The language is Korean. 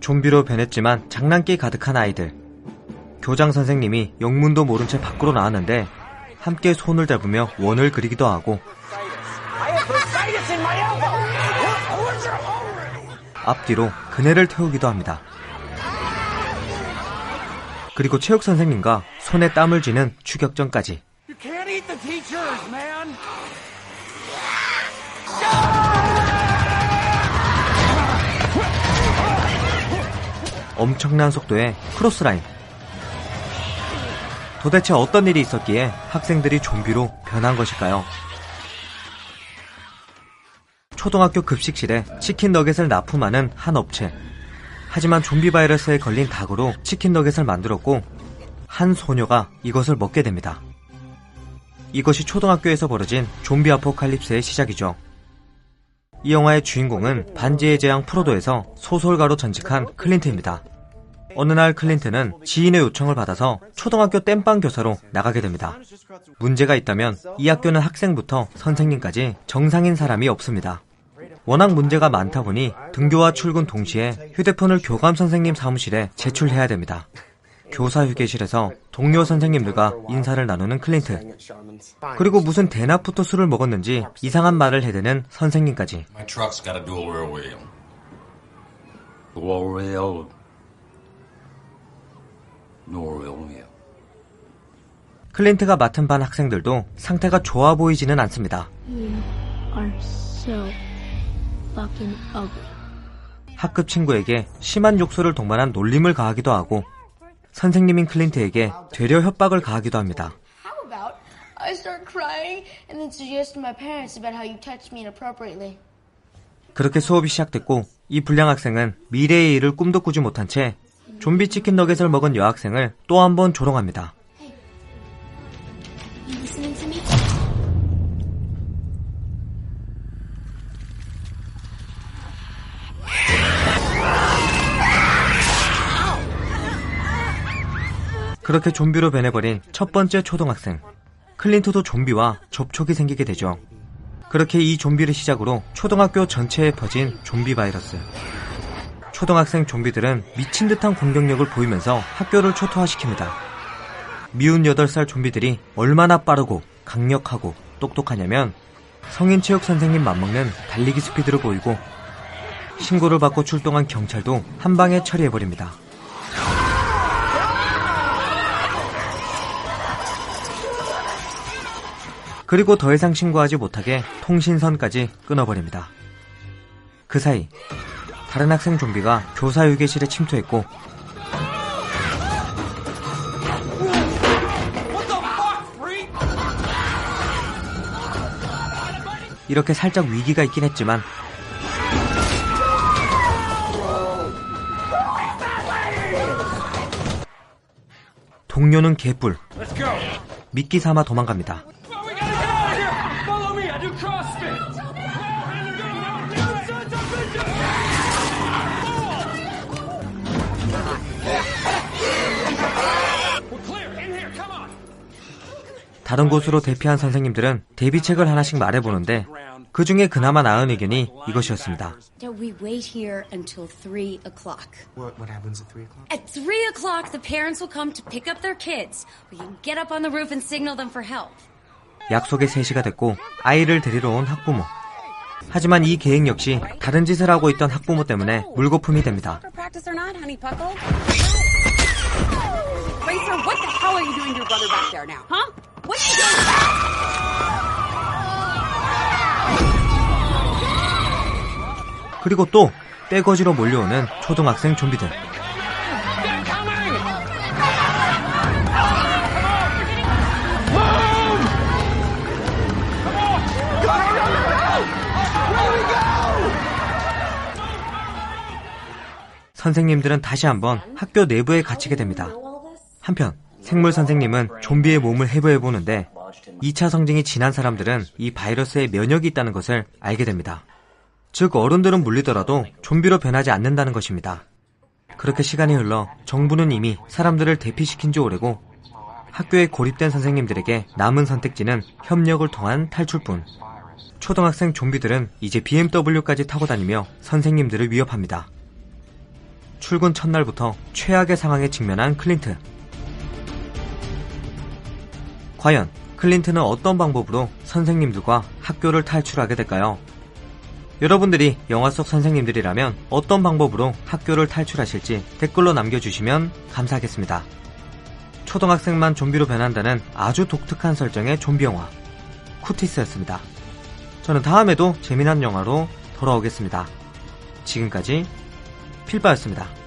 좀비로 변했지만 장난기 가득한 아이들. 교장 선생님이 영문도 모른 채 밖으로 나왔는데 함께 손을 잡으며 원을 그리기도 하고 앞뒤로 그네를 태우기도 합니다. 그리고 체육 선생님과 손에 땀을 쥐는 추격전까지. 엄청난 속도의 크로스라인. 도대체 어떤 일이 있었기에 학생들이 좀비로 변한 것일까요? 초등학교 급식실에 치킨 너겟을 납품하는 한 업체. 하지만 좀비 바이러스에 걸린 닭으로 치킨 너겟을 만들었고 한 소녀가 이것을 먹게 됩니다. 이것이 초등학교에서 벌어진 좀비 아포칼립스의 시작이죠. 이 영화의 주인공은 반지의 제왕 프로도에서 소설가로 전직한 클린트입니다. 어느 날 클린트는 지인의 요청을 받아서 초등학교 땜빵 교사로 나가게 됩니다. 문제가 있다면 이 학교는 학생부터 선생님까지 정상인 사람이 없습니다. 워낙 문제가 많다 보니 등교와 출근 동시에 휴대폰을 교감 선생님 사무실에 제출해야 됩니다. 교사 휴게실에서 동료 선생님들과 인사를 나누는 클린트. 그리고 무슨 대낮부터 술을 먹었는지 이상한 말을 해대는 선생님까지. 클린트가 맡은 반 학생들도 상태가 좋아 보이지는 않습니다. 학급 친구에게 심한 욕설을 동반한 놀림을 가하기도 하고 선생님인 클린트에게 되려 협박을 가하기도 합니다. 그렇게 수업이 시작됐고 이 불량 학생은 미래의 일을 꿈도 꾸지 못한 채 좀비 치킨 너겟을 먹은 여학생을 또 한 번 조롱합니다. 그렇게 좀비로 변해버린 첫 번째 초등학생. 클린트도 좀비와 접촉이 생기게 되죠. 그렇게 이 좀비를 시작으로 초등학교 전체에 퍼진 좀비 바이러스. 초등학생 좀비들은 미친 듯한 공격력을 보이면서 학교를 초토화시킵니다. 미운 8살 좀비들이 얼마나 빠르고 강력하고 똑똑하냐면 성인 체육 선생님 맞먹는 달리기 스피드를 보이고 신고를 받고 출동한 경찰도 한 방에 처리해버립니다. 그리고 더 이상 신고하지 못하게 통신선까지 끊어버립니다. 그 사이 다른 학생 좀비가 교사 휴게실에 침투했고 이렇게 살짝 위기가 있긴 했지만 동료는 개뿔. 미끼 삼아 도망갑니다. 다른 곳으로 대피한 선생님들은 대비책을 하나씩 말해보는데 그 중에 그나마 나은 의견이 이것이었습니다. We wait here until 3 o'clock. What happens at 3 o'clock? At 3 o'clock, the parents will come to pick up their kids. We can get up on the roof and signal them for help. 약속의 3시가 됐고 아이를 데리러 온 학부모. 하지만 이 계획 역시 다른 짓을 하고 있던 학부모 때문에 물거품이 됩니다. Racer, what the hell are you doing to your brother back there now? Huh? What are you doing? 그리고 또 떼거지로 몰려오는 초등학생 좀비들. 선생님들은 다시 한번 학교 내부에 갇히게 됩니다. 한편 생물 선생님은 좀비의 몸을 해부해보는데 2차 성징이 지난 사람들은 이 바이러스에 면역이 있다는 것을 알게 됩니다. 즉 어른들은 물리더라도 좀비로 변하지 않는다는 것입니다. 그렇게 시간이 흘러 정부는 이미 사람들을 대피시킨 지 오래고 학교에 고립된 선생님들에게 남은 선택지는 협력을 통한 탈출뿐. 초등학생 좀비들은 이제 BMW까지 타고 다니며 선생님들을 위협합니다. 출근 첫날부터 최악의 상황에 직면한 클린트. 과연 클린트는 어떤 방법으로 선생님들과 학교를 탈출하게 될까요? 여러분들이 영화 속 선생님들이라면 어떤 방법으로 학교를 탈출하실지 댓글로 남겨주시면 감사하겠습니다. 초등학생만 좀비로 변한다는 아주 독특한 설정의 좀비 영화 쿠티스였습니다. 저는 다음에도 재미난 영화로 돌아오겠습니다. 지금까지 필바였습니다.